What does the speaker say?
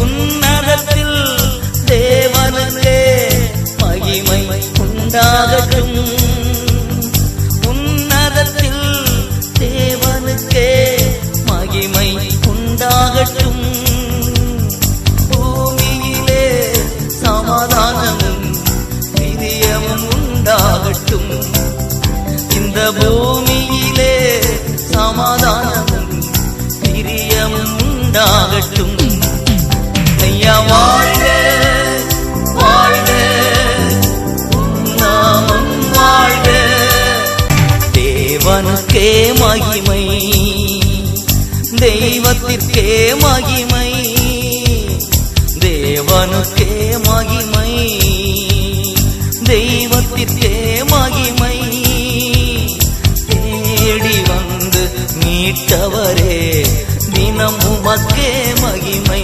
உன்னதத்தில் தேவனுக்கே மகிமை உண்டாகட்டும். உன்னதத்தில் தேவனுக்கே மகிமை உண்டாகட்டும். பூமியிலே சமாதானமும் பிரியமும் உண்டாகட்டும். இந்த பூமியிலே சமாதானமும் பிரியமும் உண்டாகட்டும். ஐயா வாழ்க வாழ்க நாமம் வாழ்க. தேவனுக்கே மகிமை, தெய்வத்திற்கே மகிமை, தேவனுக்கே மகிமை, தெய்வத்திற்கே மகிமை. தேடி வந்து மீட்டவரே தினம் உமக்கே மகிமை.